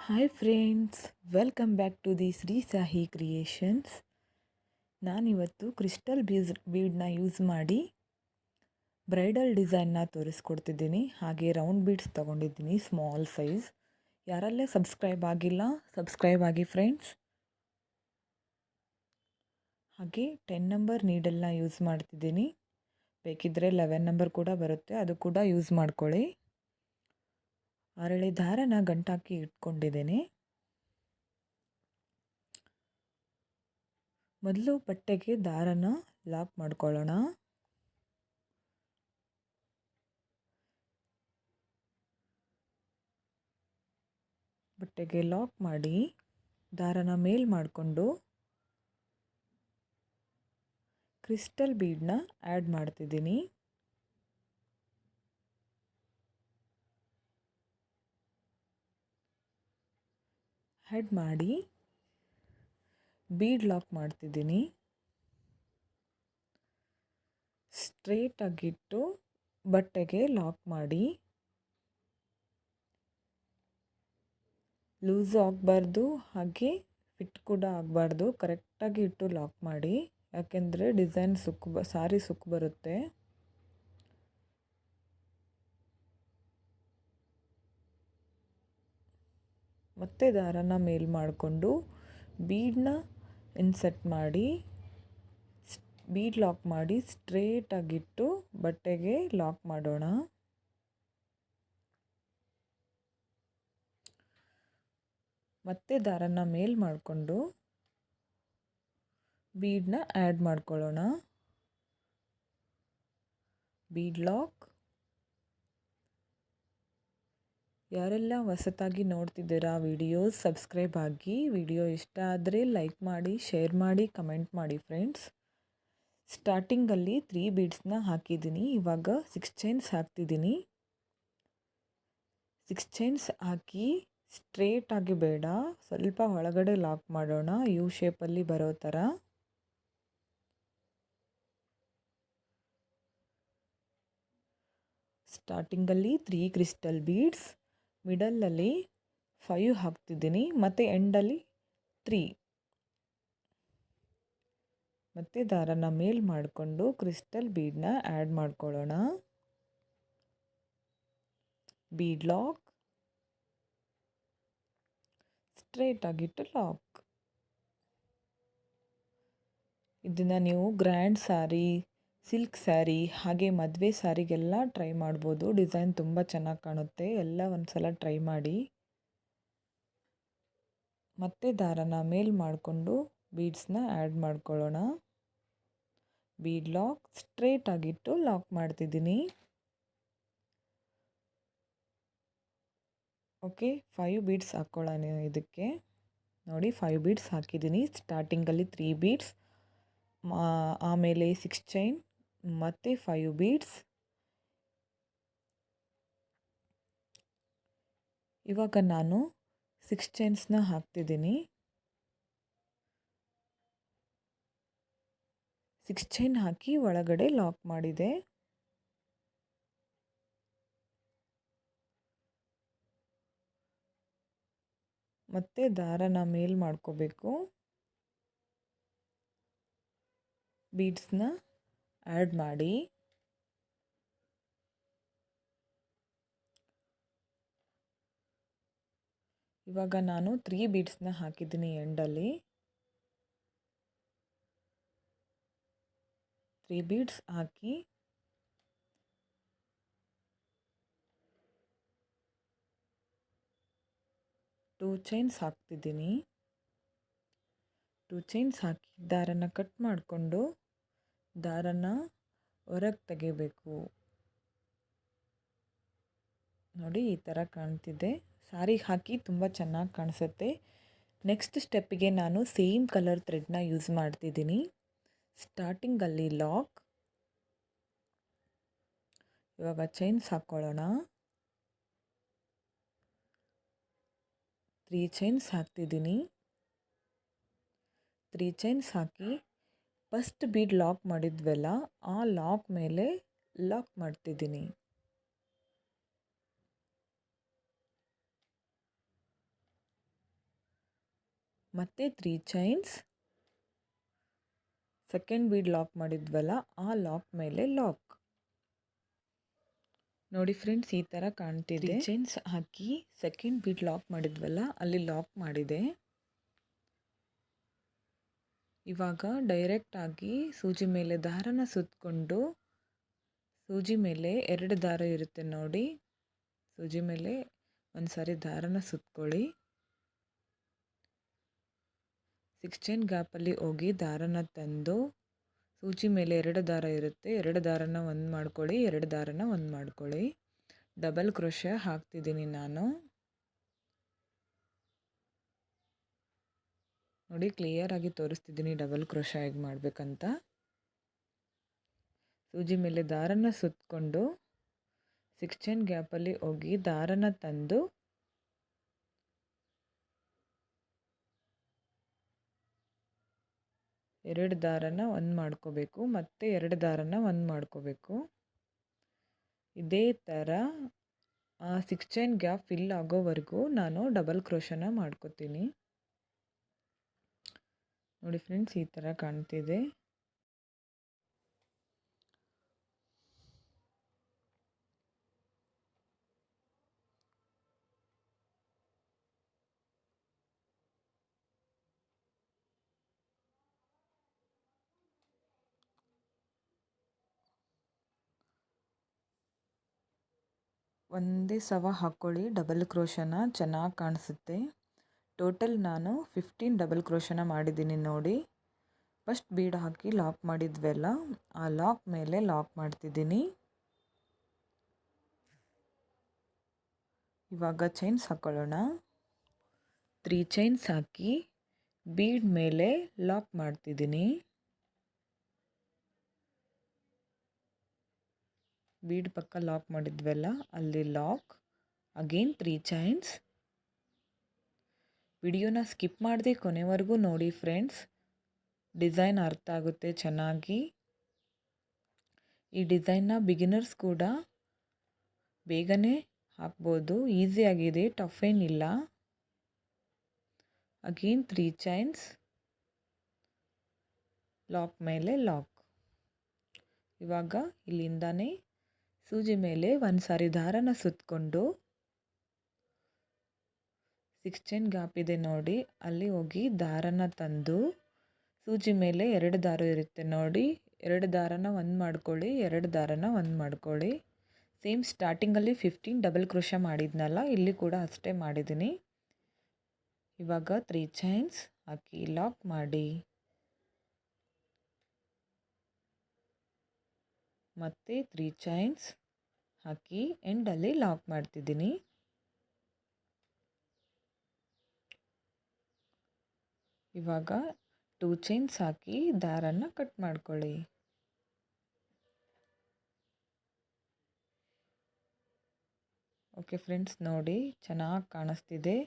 Hi friends, welcome back to the Shri Sahi creations. ನಾನಿವತ್ತು crystal ಬೀಡ್ನ use ಮಾಡಿ ಬ್ರೈಡಲ್ ಡಿಸೈನ್ನ ತೋರಿಸ್ಕೊಡ್ತಿದ್ದೀನಿ. ಹಾಗೆ ರೌಂಡ್ ಬೀಡ್ಸ್ ತೊಗೊಂಡಿದ್ದೀನಿ, ಸ್ಮಾಲ್ ಸೈಜ್. ಯಾರಲ್ಲೇ ಸಬ್ಸ್ಕ್ರೈಬ್ ಆಗಿಲ್ಲ, ಸಬ್ಸ್ಕ್ರೈಬ್ ಆಗಿ ಫ್ರೆಂಡ್ಸ್. ಹಾಗೆ 10 ನಂಬರ್ ನೀಡಲ್ನ ಯೂಸ್ ಮಾಡ್ತಿದ್ದೀನಿ. ಬೇಕಿದ್ದರೆ 11 ನಂಬರ್ ಕೂಡ ಬರುತ್ತೆ, ಅದು ಕೂಡ ಯೂಸ್ ಮಾಡ್ಕೊಳ್ಳಿ. ಅರಳಿ ದಾರನ ಗಂಟಾಕಿ ಇಟ್ಕೊಂಡಿದ್ದೇನೆ. ಮೊದಲು ಬಟ್ಟೆಗೆ ದಾರನ ಲಾಕ್ ಮಾಡ್ಕೊಳ್ಳೋಣ. ಬಟ್ಟೆಗೆ ಲಾಕ್ ಮಾಡಿ ದಾರನ ಮೇಲ್ ಮಾಡಿಕೊಂಡು ಕ್ರಿಸ್ಟಲ್ ಬೀಡ್ನ ಆ್ಯಡ್ ಮಾಡ್ತಿದ್ದೀನಿ. ಆ್ಯಡ್ ಮಾಡಿ ಬೀಡ್ ಲಾಕ್ ಮಾಡ್ತಿದ್ದೀನಿ. ಸ್ಟ್ರೇಟಾಗಿಟ್ಟು ಬಟ್ಟೆಗೆ ಲಾಕ್ ಮಾಡಿ. ಲೂಸ್ ಆಗಬಾರ್ದು, ಹಾಗೆ ಫಿಟ್ ಕೂಡ ಆಗಬಾರ್ದು. ಕರೆಕ್ಟಾಗಿ ಇಟ್ಟು ಲಾಕ್ ಮಾಡಿ, ಯಾಕೆಂದರೆ ಡಿಸೈನ್ ಸಾರಿ ಸುಕ್ಕು ಬರುತ್ತೆ. ಮತ್ತೆ ದಾರನ ಮೇಲ್ ಮಾಡಿಕೊಂಡು ಬೀಡನ್ನ ಇನ್ಸರ್ಟ್ ಮಾಡಿ, ಬೀಡ್ ಲಾಕ್ ಮಾಡಿ ಸ್ಟ್ರೇಟಾಗಿಟ್ಟು ಬಟ್ಟೆಗೆ ಲಾಕ್ ಮಾಡೋಣ. ಮತ್ತೆ ದಾರನ ಮೇಲ್ ಮಾಡಿಕೊಂಡು ಬೀಡನ್ನ ಆ್ಯಡ್ ಮಾಡ್ಕೊಳ್ಳೋಣ. Bead lock. ಯಾರೆಲ್ಲ ಹೊಸತಾಗಿ ನೋಡ್ತಿದ್ದೀರಾ ವಿಡಿಯೋಸ್, ಸಬ್ಸ್ಕ್ರೈಬ್ ಆಗಿ. ವಿಡಿಯೋ ಇಷ್ಟ ಆದರೆ ಲೈಕ್ ಮಾಡಿ, ಶೇರ್ ಮಾಡಿ, ಕಮೆಂಟ್ ಮಾಡಿ ಫ್ರೆಂಡ್ಸ್. ಸ್ಟಾರ್ಟಿಂಗಲ್ಲಿ 3 ಬೀಡ್ಸ್ನ ಹಾಕಿದ್ದೀನಿ. ಇವಾಗ 6 ಚೈನ್ಸ್ ಹಾಕ್ತಿದ್ದೀನಿ. 6 ಚೈನ್ಸ್ ಹಾಕಿ ಸ್ಟ್ರೇಟಾಗಿ ಬೇಡ, ಸ್ವಲ್ಪ ಒಳಗಡೆ ಲಾಕ್ ಮಾಡೋಣ, ಯು ಶೇಪಲ್ಲಿ ಬರೋ ಥರ. ಸ್ಟಾರ್ಟಿಂಗಲ್ಲಿ 3 ಕ್ರಿಸ್ಟಲ್ ಬೀಡ್ಸ್, ಮಿಡಲಲ್ಲಿ 5 ಹಾಕ್ತಿದ್ದೀನಿ, ಮತ್ತು ಎಂಡಲ್ಲಿ 3. ಮತ್ತು ದಾರನ ಮೇಲ್ ಮಾಡಿಕೊಂಡು ಕ್ರಿಸ್ಟಲ್ ಬೀಡನ್ನ ಆ್ಯಡ್ ಮಾಡ್ಕೊಳ್ಳೋಣ. ಬೀಡ್ ಲಾಕ್, ಸ್ಟ್ರೇಟಾಗಿಟ್ಟು ಲಾಕ್. ಇದನ್ನು ನೀವು ಗ್ರ್ಯಾಂಡ್ ಸ್ಯಾರಿ, ಸಿಲ್ಕ್ ಸ್ಯಾರಿ, ಹಾಗೆ ಮದುವೆ ಸ್ಯಾರಿಗೆಲ್ಲ ಟ್ರೈ ಮಾಡ್ಬೋದು. ಡಿಸೈನ್ ತುಂಬ ಚೆನ್ನಾಗಿ ಕಾಣುತ್ತೆ. ಎಲ್ಲ ಒಂದು ಸಲ ಟ್ರೈ ಮಾಡಿ. ಮತ್ತೆ ದಾರನ ಮೇಲ್ ಮಾಡಿಕೊಂಡು ಬೀಡ್ಸ್ನ ಆ್ಯಡ್ ಮಾಡ್ಕೊಳ್ಳೋಣ. ಬೀಡ್ ಲಾಕ್, ಸ್ಟ್ರೇಟಾಗಿಟ್ಟು ಲಾಕ್ ಮಾಡ್ತಿದ್ದೀನಿ. ಓಕೆ, 5 ಬೀಡ್ಸ್ ಹಾಕ್ಕೊಳ್ಳೋಣ ಇದಕ್ಕೆ. ನೋಡಿ, 5 ಬೀಡ್ಸ್ ಹಾಕಿದ್ದೀನಿ. ಸ್ಟಾರ್ಟಿಂಗಲ್ಲಿ 3 ಬೀಡ್ಸ್, ಆಮೇಲೆ 6 ಚೈನ್, ಮತ್ತು 5 ಬೀಡ್ಸ್. ಇವಾಗ ನಾನು 6 ಚೈನ್ಸ್ನ ಹಾಕ್ತಿದ್ದೀನಿ. 6 ಚೈನ್ ಹಾಕಿ ಒಳಗಡೆ ಲಾಕ್ ಮಾಡಿದೆ. ಮತ್ತೆ ದಾರನ ಮೇಲ್ ಮಾಡ್ಕೋಬೇಕು. ಬೀಡ್ಸ್ನ ಆ್ಯಡ್ ಮಾಡಿ. ಇವಾಗ ನಾನು 3 ಬೀಡ್ಸ್ನ ಹಾಕಿದ್ದೀನಿ ಎಂಡಲ್ಲಿ. 3 ಬೀಡ್ಸ್ ಹಾಕಿ ಟೂ ಚೈನ್ಸ್ ಹಾಕ್ತಿದ್ದೀನಿ. 2 ಚೈನ್ಸ್ ಹಾಕಿ ದಾರನ ಕಟ್ ಮಾಡಿಕೊಂಡು ದಾರನ ಹೊರಗೆ ತೆಗಿಬೇಕು. ನೋಡಿ, ಈ ಥರ ಕಾಣ್ತಿದೆ. ಸಾರಿಗೆ ಹಾಕಿ ತುಂಬ ಚೆನ್ನಾಗಿ ಕಾಣಿಸುತ್ತೆ. ನೆಕ್ಸ್ಟ್ ಸ್ಟೆಪ್ಪಿಗೆ ನಾನು ಸೇಮ್ ಕಲರ್ ಥ್ರೆಡ್ನ ಯೂಸ್ ಮಾಡ್ತಿದ್ದೀನಿ. ಸ್ಟಾರ್ಟಿಂಗಲ್ಲಿ ಲಾಕ್. ಇವಾಗ ಚೈನ್ಸ್ ಹಾಕ್ಕೊಳ್ಳೋಣ. 3 ಚೈನ್ಸ್ ಹಾಕ್ತಿದ್ದೀನಿ. 3 ಚೈನ್ಸ್ ಹಾಕಿ ಫಸ್ಟ್ ಬೀಡ್ ಲಾಕ್ ಮಾಡಿದ್ವಲ್ಲ, ಆ ಲಾಕ್ ಮೇಲೆ ಲಾಕ್ ಮಾಡ್ತಿದ್ದೀನಿ. ಮತ್ತು 3 ಚೈನ್ಸ್. ಸೆಕೆಂಡ್ ಬೀಡ್ ಲಾಕ್ ಮಾಡಿದ್ವಲ್ಲ ಆ ಲಾಕ್ ಮೇಲೆ ಲಾಕ್. ನೋಡಿ ಫ್ರೆಂಡ್ಸ್, ಈ ಥರ ಕಾಣ್ತಿದೆ. 3 ಚೈನ್ಸ್ ಹಾಕಿ ಸೆಕೆಂಡ್ ಬೀಡ್ ಲಾಕ್ ಮಾಡಿದ್ವಲ್ಲ ಅಲ್ಲಿ ಲಾಕ್ ಮಾಡಿದೆ. ಇವಾಗ ಡೈರೆಕ್ಟಾಗಿ ಸೂಜಿ ಮೇಲೆ ದಾರನ ಸುತ್ತಕೊಂಡು, ಸೂಜಿ ಮೇಲೆ 2 ದಾರ ಇರುತ್ತೆ ನೋಡಿ, ಸೂಜಿ ಮೇಲೆ ಒಂದು ಸಾರಿ ದಾರನ ಸುತ್ಕೊಳ್ಳಿ. 6 ಚೈನ್ ಗ್ಯಾಪಲ್ಲಿ ಹೋಗಿ ದಾರನ ತಂದು, ಸೂಜಿ ಮೇಲೆ 2 ದಾರ ಇರುತ್ತೆ, 2 ದಾರನ ಒಂದು ಮಾಡ್ಕೊಳ್ಳಿ, 2 ದಾರನ ಒಂದು ಮಾಡ್ಕೊಳ್ಳಿ. ಡಬಲ್ ಕ್ರೋಶೆ ಹಾಕ್ತಿದ್ದೀನಿ ನಾನು. ನೋಡಿ, ಕ್ಲಿಯರ್ ಆಗಿ ತೋರಿಸ್ತಿದ್ದೀನಿ ಡಬಲ್ ಕ್ರೋಶೆ ಹೇಗೆ ಮಾಡಬೇಕಂತ. ಸೂಜಿ ಮೇಲೆ ದಾರನ ಸುತ್ತಕೊಂಡು 6 ಚೈನ್ ಗ್ಯಾಪಲ್ಲಿ ಹೋಗಿ ದಾರನ ತಂದು, ಎರಡು ದಾರನ ಒಂದು ಮಾಡ್ಕೋಬೇಕು, ಮತ್ತೆ 2 ದಾರನ ಒಂದು ಮಾಡ್ಕೋಬೇಕು. ಇದೇ ಥರ 6 ಚೈನ್ ಗ್ಯಾಪ್ ಫಿಲ್ ಆಗೋವರೆಗೂ ನಾನು ಡಬಲ್ ಕ್ರೋಶನ ಮಾಡ್ಕೋತೀನಿ. ನೋಡಿ ಫ್ರೆಂಡ್ಸ್, ಈ ಥರ ಕಾಣ್ತಿದೆ. ಒಂದೇ ಸವ ಹಾಕ್ಕೊಳ್ಳಿ, ಡಬಲ್ ಕ್ರೋಶನ ಚೆನ್ನಾಗಿ ಕಾಣಿಸುತ್ತೆ. ಟೋಟಲ್ ನಾನು 15 ಡಬಲ್ ಕ್ರೋಶನ ಮಾಡಿದ್ದೀನಿ ನೋಡಿ. ಫಸ್ಟ್ ಬೀಡ್ ಹಾಕಿ ಲಾಕ್ ಮಾಡಿದ್ವಲ್ಲ ಆ ಲಾಕ್ ಮೇಲೆ ಲಾಕ್ ಮಾಡ್ತಿದ್ದೀನಿ. ಇವಾಗ ಚೈನ್ಸ್ ಹಾಕ್ಕೊಳ್ಳೋಣ. 3 ಚೈನ್ಸ್ ಹಾಕಿ ಬೀಡ್ ಮೇಲೆ ಲಾಕ್ ಮಾಡ್ತಿದ್ದೀನಿ. ಬೀಡ್ ಪಕ್ಕ ಲಾಕ್ ಮಾಡಿದ್ವಲ್ಲ ಅಲ್ಲಿ ಲಾಕ್, ಅಗೇನ್ 3 ಚೈನ್ಸ್. ವಿಡಿಯೋನ ಸ್ಕಿಪ್ ಮಾಡದೆ ಕೊನೆವರೆಗೂ ನೋಡಿ ಫ್ರೆಂಡ್ಸ್, ಡಿಸೈನ್ ಅರ್ಥ ಆಗುತ್ತೆ ಚೆನ್ನಾಗಿ. ಈ ಡಿಸೈನ್ನ ಬಿಗಿನರ್ಸ್ ಕೂಡ ಬೇಗನೆ ಹಾಕ್ಬೋದು, ಈಸಿಯಾಗಿದೆ, ಟಫ್ ಏನಿಲ್ಲ. ಅಗೇನ್ 3 ಚೈನ್ಸ್, ಲಾಕ್ ಮೇಲೆ ಲಾಕ್. ಇವಾಗ ಇಲ್ಲಿಂದಾನೆ ಸೂಜಿ ಮೇಲೆ ಒಂದು ಸಾರಿ ದಾರನ ಸುತ್ತಕೊಂಡು 6 ಚೈನ್ ಗ್ಯಾಪ್ ಇದೆ ನೋಡಿ, ಅಲ್ಲಿ ಹೋಗಿ ದಾರನ ತಂದು, ಸೂಜಿ ಮೇಲೆ 2 ದಾರ ಇರುತ್ತೆ ನೋಡಿ, 2 ದಾರನ ಒಂದು ಮಾಡ್ಕೊಳ್ಳಿ, 2 ದಾರನ ಒಂದು ಮಾಡ್ಕೊಳ್ಳಿ. ಸೇಮ್ ಸ್ಟಾರ್ಟಿಂಗಲ್ಲಿ 15 ಡಬಲ್ ಕ್ರೋಶ ಮಾಡಿದ್ನಲ್ಲ, ಇಲ್ಲಿ ಕೂಡ ಅಷ್ಟೇ ಮಾಡಿದ್ದೀನಿ. ಇವಾಗ 3 ಚೈನ್ಸ್ ಹಾಕಿ ಲಾಕ್ ಮಾಡಿ, ಮತ್ತೆ 3 ಚೈನ್ಸ್ ಹಾಕಿ ಎಂಡಲ್ಲಿ ಲಾಕ್ ಮಾಡ್ತಿದ್ದೀನಿ. ಇವಾಗ 2 ಚೈನ್ಸ್ ಹಾಕಿ ದಾರನ ಕಟ್ ಮಾಡ್ಕೊಳ್ಳಿ. ಓಕೆ ಫ್ರೆಂಡ್ಸ್, ನೋಡಿ ಚೆನ್ನಾಗಿ ಕಾಣಿಸ್ತಿದೆ.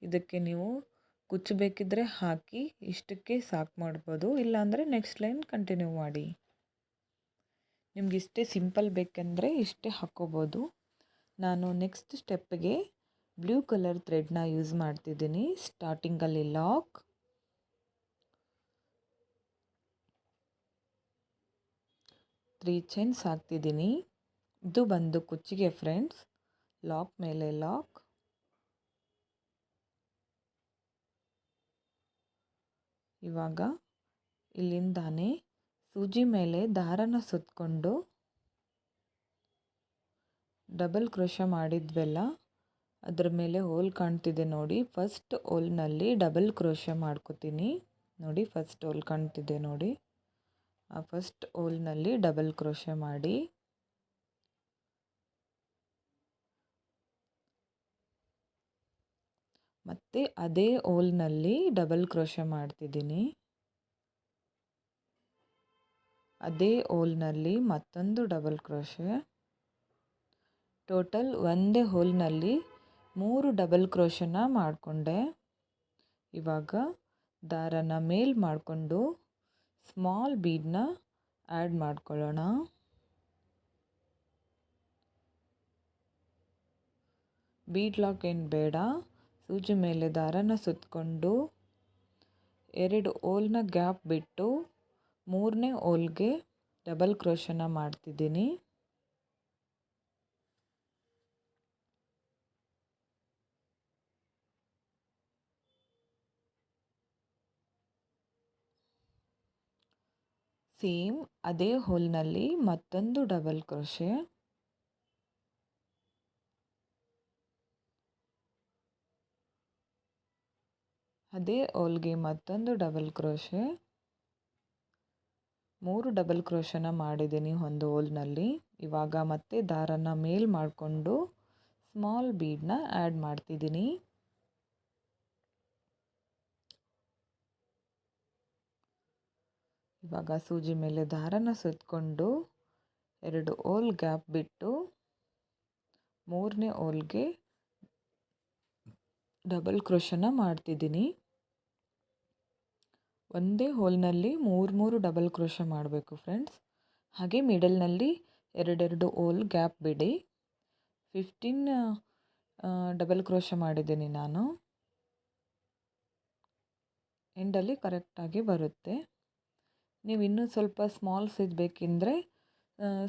ಇದಕ್ಕೆ ನೀವು ಕುಚ್ಚಬೇಕಿದ್ರೆ ಹಾಕಿ ಇಷ್ಟಕ್ಕೆ ಸಾಕು ಮಾಡ್ಬೋದು, ಇಲ್ಲಾಂದರೆ ನೆಕ್ಸ್ಟ್ ಲೈನ್ ಕಂಟಿನ್ಯೂ ಮಾಡಿ. ನಿಮ್ಗೆ ಇಷ್ಟೇ ಸಿಂಪಲ್ ಬೇಕೆಂದರೆ ಇಷ್ಟೇ ಹಾಕ್ಕೋಬೋದು. ನಾನು ನೆಕ್ಸ್ಟ್ ಸ್ಟೆಪ್ಗೆ ಬ್ಲೂ ಕಲರ್ ಥ್ರೆಡ್ನ ಯೂಸ್ ಮಾಡ್ತಿದ್ದೀನಿ. ಸ್ಟಾರ್ಟಿಂಗಲ್ಲಿ ಲಾಕ್, 3 ಚೈನ್ಸ್ ಹಾಕ್ತಿದ್ದೀನಿ. ಇದು ಬಂದು ಕುಚ್ಚಿಗೆ ಫ್ರೆಂಡ್ಸ್, ಲಾಕ್ ಮೇಲೆ ಲಾಕ್. ಇವಾಗ ಇಲ್ಲಿಂದಾನೆ ಸೂಜಿ ಮೇಲೆ ದಾರನ ಸುತ್ತಕೊಂಡು ಡಬಲ್ ಕ್ರೋಶ ಮಾಡಿದ್ವಲ್ಲ ಅದರ ಮೇಲೆ ಹೋಲ್ ಕಾಣ್ತಿದೆ ನೋಡಿ, ಫಸ್ಟ್ ಹೋಲ್ನಲ್ಲಿ ಡಬಲ್ ಕ್ರೋಶ ಮಾಡ್ಕೋತೀನಿ. ನೋಡಿ, ಫಸ್ಟ್ ಹೋಲ್ ಕಾಣ್ತಿದೆ ನೋಡಿ, ಆ ಫಸ್ಟ್ ಹೋಲ್ನಲ್ಲಿ ಡಬಲ್ ಕ್ರೋಶ ಮಾಡಿ, ಮತ್ತೆ ಅದೇ ಹೋಲ್ನಲ್ಲಿ ಡಬಲ್ ಕ್ರೋಶ ಮಾಡ್ತಿದ್ದೀನಿ. ಅದೇ ಹೋಲ್ನಲ್ಲಿ ಮತ್ತೊಂದು ಡಬಲ್ ಕ್ರೋಶೆ. ಟೋಟಲ್ ಒಂದೇ ಹೋಲ್ನಲ್ಲಿ 3 ಡಬಲ್ ಕ್ರೋಶನ ಮಾಡಿಕೊಂಡೆ. ಇವಾಗ ದಾರನ ಮೇಲ್ ಮಾಡಿಕೊಂಡು ಸ್ಮಾಲ್ ಬೀಡನ್ನ ಆ್ಯಡ್ ಮಾಡ್ಕೊಳ್ಳೋಣ. ಬೀಡ್ ಲಾಕ್ ಏನು ಬೇಡ, ಸೂಜಿ ಮೇಲೆ ದಾರನ ಸುತ್ತಕೊಂಡು 2 ಹೋಲ್ನ ಗ್ಯಾಪ್ ಬಿಟ್ಟು 3ನೇ ಹೋಲ್ಗೆ ಡಬಲ್ ಕ್ರೋಶನ ಮಾಡ್ತಿದ್ದೀನಿ. ಸೇಮ್ ಅದೇ ಹೋಲ್ನಲ್ಲಿ ಮತ್ತೊಂದು ಡಬಲ್ ಕ್ರೋಶೆ, ಅದೇ ಹೋಲ್ಗೆ ಮತ್ತೊಂದು ಡಬಲ್ ಕ್ರೋಶೆ, 3 ಡಬಲ್ ಕ್ರೋಶನ ಮಾಡಿದ್ದೀನಿ ಒಂದು ಹೋಲ್ನಲ್ಲಿ. ಇವಾಗ ಮತ್ತೆ ದಾರನ ಮೇಲ್ ಮಾಡಿಕೊಂಡು ಸ್ಮಾಲ್ ಬೀಡನ್ನ ಆ್ಯಡ್ ಮಾಡ್ತಿದ್ದೀನಿ. ಇವಾಗ ಸೂಜಿ ಮೇಲೆ ದಾರನ ಸುತ್ತಕೊಂಡು 2 ಹೋಲ್ ಗ್ಯಾಪ್ ಬಿಟ್ಟು 3ನೇ ಹೋಲ್ಗೆ ಡಬಲ್ ಕ್ರೋಶನ ಮಾಡ್ತಿದ್ದೀನಿ. ಒಂದೇ ಹೋಲ್ನಲ್ಲಿ 3 ಡಬಲ್ ಕ್ರೋಶ ಮಾಡಬೇಕು ಫ್ರೆಂಡ್ಸ್. ಹಾಗೆ ಮಿಡಲ್ನಲ್ಲಿ 2 ಹೋಲ್ ಗ್ಯಾಪ್ ಬಿಡಿ. 15 ಡಬಲ್ ಕ್ರೋಶ ಮಾಡಿದ್ದೀನಿ ನಾನು. ಎಂಡಲ್ಲಿ ಕರೆಕ್ಟಾಗಿ ಬರುತ್ತೆ. ನೀವು ಇನ್ನೂ ಸ್ವಲ್ಪ ಸ್ಮಾಲ್ ಸೈಜ್ ಬೇಕೆಂದರೆ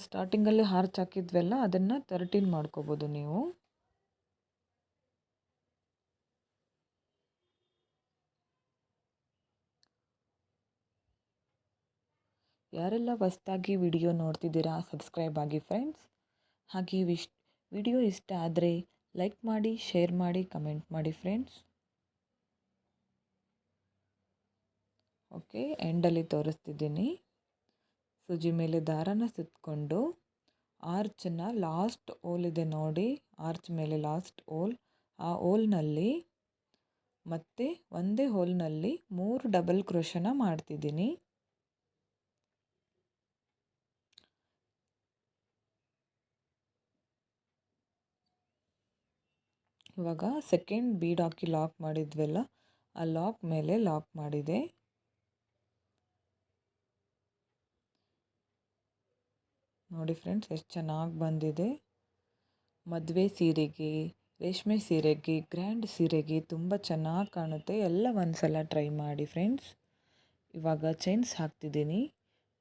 ಸ್ಟಾರ್ಟಿಂಗಲ್ಲಿ ಹಾರ್ಚ್ ಹಾಕಿದ್ವಲ್ಲ ಅದನ್ನು 13 ಮಾಡ್ಕೋಬೋದು ನೀವು. ಯಾರೆಲ್ಲ ಹೊಸದಾಗಿ ವಿಡಿಯೋ ನೋಡ್ತಿದ್ದೀರಾ ಸಬ್ಸ್ಕ್ರೈಬ್ ಆಗಿ ಫ್ರೆಂಡ್ಸ್. ಹಾಗೆ ವಿಡಿಯೋ ಇಷ್ಟ ಆದರೆ ಲೈಕ್ ಮಾಡಿ, ಶೇರ್ ಮಾಡಿ, ಕಮೆಂಟ್ ಮಾಡಿ ಫ್ರೆಂಡ್ಸ್. ಓಕೆ, ಎಂಡಲ್ಲಿ ತೋರಿಸ್ತಿದ್ದೀನಿ. ಸೂಜಿ ಮೇಲೆ ದಾರನ ಸುತ್ತಕೊಂಡು ಆರ್ಚನ್ನ ಲಾಸ್ಟ್ ಹೋಲ್ ಇದೆ ನೋಡಿ, ಆರ್ಚ್ ಮೇಲೆ ಲಾಸ್ಟ್ ಹೋಲ್, ಆ ಹೋಲ್ನಲ್ಲಿ ಮತ್ತೆ ಒಂದೇ ಹೋಲ್ನಲ್ಲಿ 3 ಡಬಲ್ ಕ್ರೋಶನ ಮಾಡ್ತಿದ್ದೀನಿ. ಇವಾಗ ಸೆಕೆಂಡ್ ಬೀಡ್ ಹಾಕಿ ಲಾಕ್ ಮಾಡಿದ್ವಲ್ಲ, ಆ ಲಾಕ್ ಮೇಲೆ ಲಾಕ್ ಮಾಡಿದೆ. ನೋಡಿ ಫ್ರೆಂಡ್ಸ್ ಎಷ್ಟು ಚೆನ್ನಾಗಿ ಬಂದಿದೆ. ಮದುವೆ ಸೀರೆಗೆ, ರೇಷ್ಮೆ ಸೀರೆಗೆ, ಗ್ರ್ಯಾಂಡ್ ಸೀರೆಗೆ ತುಂಬ ಚೆನ್ನಾಗಿ ಕಾಣುತ್ತೆ. ಎಲ್ಲ ಒಂದ್ಸಲ ಟ್ರೈ ಮಾಡಿ ಫ್ರೆಂಡ್ಸ್. ಇವಾಗ ಚೈನ್ಸ್ ಹಾಕ್ತಿದ್ದೀನಿ.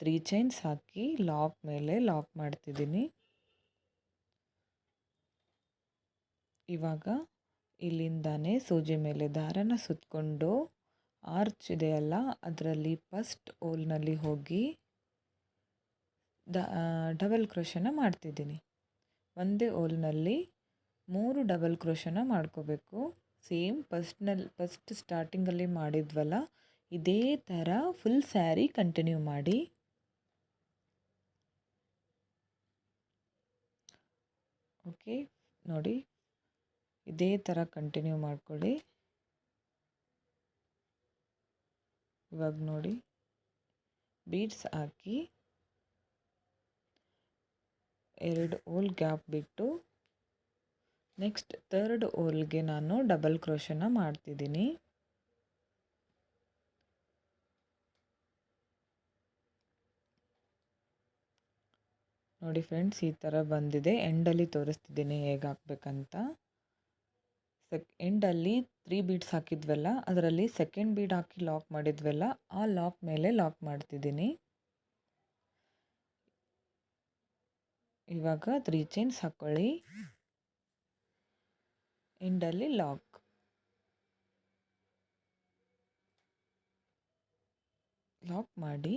3 ಚೈನ್ಸ್ ಹಾಕಿ ಲಾಕ್ ಮೇಲೆ ಲಾಕ್ ಮಾಡ್ತಿದ್ದೀನಿ. ಇವಾಗ ಇಲ್ಲಿಂದಾನೇ ಸೂಜಿ ಮೇಲೆ ದಾರನ ಸುತ್ತಕೊಂಡು ಆರ್ಚ್ ಇದೆಯಲ್ಲ ಅದರಲ್ಲಿ ಫಸ್ಟ್ ಹೋಲ್ನಲ್ಲಿ ಹೋಗಿ ಡಬಲ್ ಕ್ರೋಶನ ಮಾಡ್ತಿದ್ದೀನಿ. ಒಂದೇ ಹೋಲ್ನಲ್ಲಿ 3 ಡಬಲ್ ಕ್ರೋಶನ ಮಾಡ್ಕೋಬೇಕು. ಸೇಮ್ ಫಸ್ಟ್ ಸ್ಟಾರ್ಟಿಂಗಲ್ಲಿ ಮಾಡಿದ್ವಲ್ಲ ಇದೇ ಥರ ಫುಲ್ ಸ್ಯಾರಿ ಕಂಟಿನ್ಯೂ ಮಾಡಿ. ಓಕೆ ನೋಡಿ, ಇದೇ ಥರ ಕಂಟಿನ್ಯೂ ಮಾಡ್ಕೊಳ್ಳಿ. ಇವಾಗ ನೋಡಿ ಬೀಡ್ಸ್ ಹಾಕಿ 2 ಹೋಲ್ ಗ್ಯಾಪ್ ಬಿಟ್ಟು ನೆಕ್ಸ್ಟ್ 3rd ಹೋಲ್ಗೆ ನಾನು ಡಬಲ್ ಕ್ರೋಶನ ಮಾಡ್ತಿದ್ದೀನಿ. ನೋಡಿ ಫ್ರೆಂಡ್ಸ್ ಈ ಥರ ಬಂದಿದೆ. ಎಂಡಲ್ಲಿ ತೋರಿಸ್ತಿದ್ದೀನಿ ಹೇಗೆ ಹಾಕ್ಬೇಕಂತ. ಎಂಡಲ್ಲಿ 3 ಬೀಡ್ಸ್ ಹಾಕಿದ್ವಲ್ಲ ಅದರಲ್ಲಿ ಸೆಕೆಂಡ್ ಬೀಡ್ ಹಾಕಿ ಲಾಕ್ ಮಾಡಿದ್ವಲ್ಲ ಆ ಲಾಕ್ ಮೇಲೆ ಲಾಕ್ ಮಾಡ್ತಿದ್ದೀನಿ. ಇವಾಗ 3 ಚೈನ್ಸ್ ಹಾಕ್ಕೊಳ್ಳಿ. ಎಂಡಲ್ಲಿ ಲಾಕ್ ಮಾಡಿ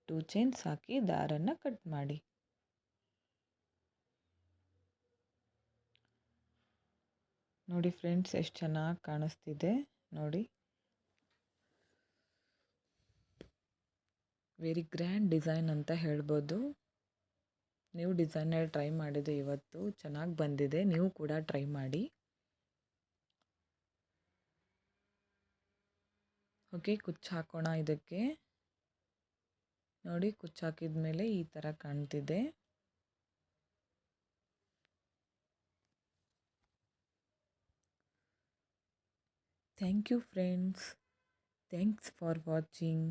2 ಚೈನ್ಸ್ ಹಾಕಿ ದಾರನ ಕಟ್ ಮಾಡಿ. ನೋಡಿ ಫ್ರೆಂಡ್ಸ್ ಎಷ್ಟು ಚೆನ್ನಾಗಿ ಕಾಣಿಸ್ತಿದೆ ನೋಡಿ. ವೆರಿ ಗ್ರ್ಯಾಂಡ್ ಡಿಸೈನ್ ಅಂತ ಹೇಳ್ಬೋದು. ನೀವು ಡಿಸೈನರ್ ಟ್ರೈ ಮಾಡಿದೆ ಇವತ್ತು, ಚೆನ್ನಾಗಿ ಬಂದಿದೆ. ನೀವು ಕೂಡ ಟ್ರೈ ಮಾಡಿ. ಓಕೆ, ಕುಚ್ಚು ಹಾಕೋಣ ಇದಕ್ಕೆ. ನೋಡಿ ಕುಚ್ಚು ಹಾಕಿದ ಮೇಲೆ ಈ ಥರ ಕಾಣ್ತಿದೆ. Thank you friends. Thanks for watching.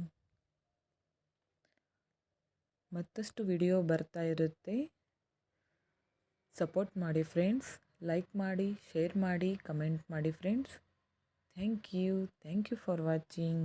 ಮತ್ತಷ್ಟು ವಿಡಿಯೋ ಬರ್ತಾ ಇರುತ್ತೆ. ಸಪೋರ್ಟ್ ಮಾಡಿ ಫ್ರೆಂಡ್ಸ್. ಲೈಕ್ ಮಾಡಿ, ಶೇರ್ ಮಾಡಿ, ಕಮೆಂಟ್ ಮಾಡಿ friends. Thank you for watching.